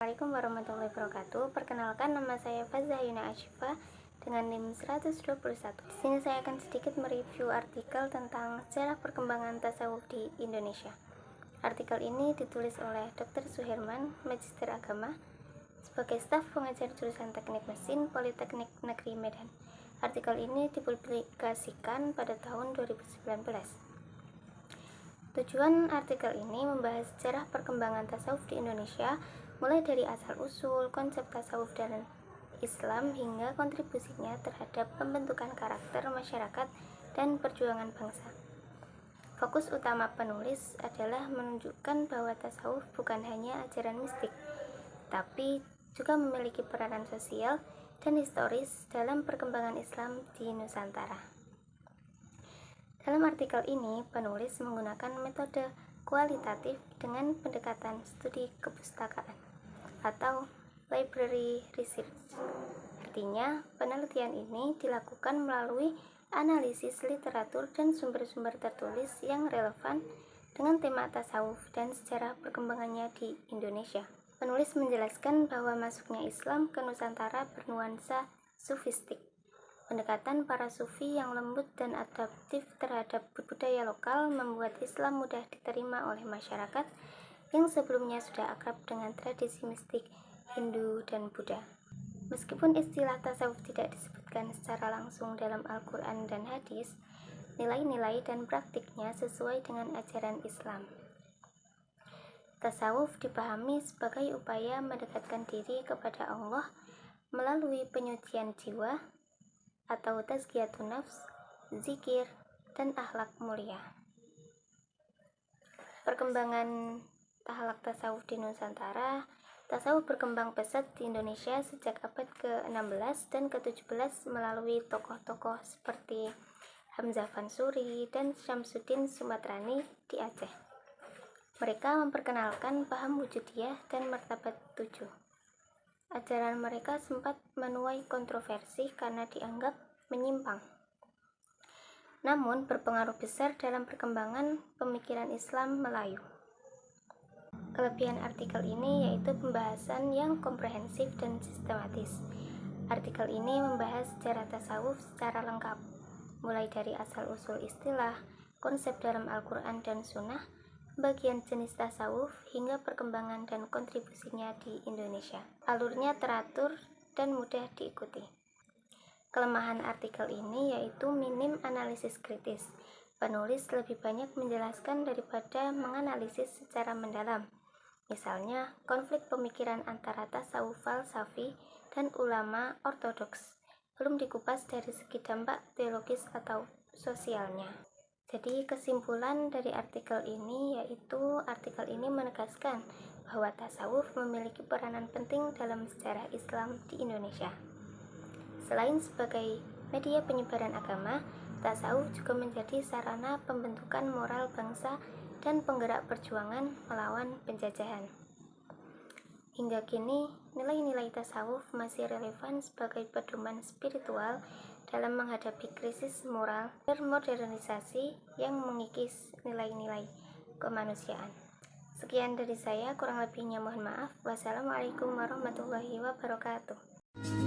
Assalamualaikum warahmatullahi wabarakatuh. Perkenalkan, nama saya Fazza Yuna Ashifa dengan NIM 121. Di sini saya akan sedikit mereview artikel tentang sejarah perkembangan tasawuf di Indonesia. Artikel ini ditulis oleh Dr. Suherman, Magister Agama, sebagai staf pengajar jurusan Teknik Mesin Politeknik Negeri Medan. Artikel ini dipublikasikan pada tahun 2019. Tujuan artikel ini membahas sejarah perkembangan tasawuf di Indonesia, mulai dari asal-usul konsep tasawuf dalam Islam hingga kontribusinya terhadap pembentukan karakter masyarakat dan perjuangan bangsa. Fokus utama penulis adalah menunjukkan bahwa tasawuf bukan hanya ajaran mistik, tapi juga memiliki peranan sosial dan historis dalam perkembangan Islam di Nusantara. Dalam artikel ini, penulis menggunakan metode kualitatif dengan pendekatan studi kepustakaan atau library research. Artinya, penelitian ini dilakukan melalui analisis literatur dan sumber-sumber tertulis yang relevan dengan tema tasawuf dan sejarah perkembangannya di Indonesia. Penulis menjelaskan bahwa masuknya Islam ke Nusantara bernuansa sufistik. Pendekatan para sufi yang lembut dan adaptif terhadap budaya lokal membuat Islam mudah diterima oleh masyarakat yang sebelumnya sudah akrab dengan tradisi mistik Hindu dan Buddha. Meskipun istilah tasawuf tidak disebutkan secara langsung dalam Al-Quran dan hadis, nilai-nilai dan praktiknya sesuai dengan ajaran Islam. Tasawuf dipahami sebagai upaya mendekatkan diri kepada Allah melalui penyucian jiwa atau tazkiyatun nafs, zikir, dan akhlak mulia. Perkembangan akhlak tasawuf di Nusantara. Tasawuf berkembang pesat di Indonesia sejak abad ke-16 dan ke-17 melalui tokoh-tokoh seperti Hamzah Fansuri dan Syamsuddin Sumatrani di Aceh. Mereka memperkenalkan paham wujudiyah dan martabat tujuh. Ajaran mereka sempat menuai kontroversi karena dianggap menyimpang. Namun berpengaruh besar dalam perkembangan pemikiran Islam Melayu. Kelebihan artikel ini yaitu pembahasan yang komprehensif dan sistematis. Artikel ini membahas sejarah tasawuf secara lengkap, mulai dari asal-usul istilah, konsep dalam Al-Quran dan Sunnah, bagian jenis tasawuf, hingga perkembangan dan kontribusinya di Indonesia. Alurnya teratur dan mudah diikuti. Kelemahan artikel ini yaitu minim analisis kritis. Penulis lebih banyak menjelaskan daripada menganalisis secara mendalam. Misalnya, konflik pemikiran antara tasawuf falsafi dan ulama ortodoks belum dikupas dari segi dampak teologis atau sosialnya. Jadi kesimpulan dari artikel ini yaitu artikel ini menegaskan bahwa tasawuf memiliki peranan penting dalam sejarah Islam di Indonesia. Selain sebagai media penyebaran agama, tasawuf juga menjadi sarana pembentukan moral bangsa dan penggerak perjuangan melawan penjajahan. Hingga kini, nilai-nilai tasawuf masih relevan sebagai pedoman spiritual dalam menghadapi krisis moral dan modernisasi yang mengikis nilai-nilai kemanusiaan. Sekian dari saya, kurang lebihnya mohon maaf. Wassalamualaikum warahmatullahi wabarakatuh.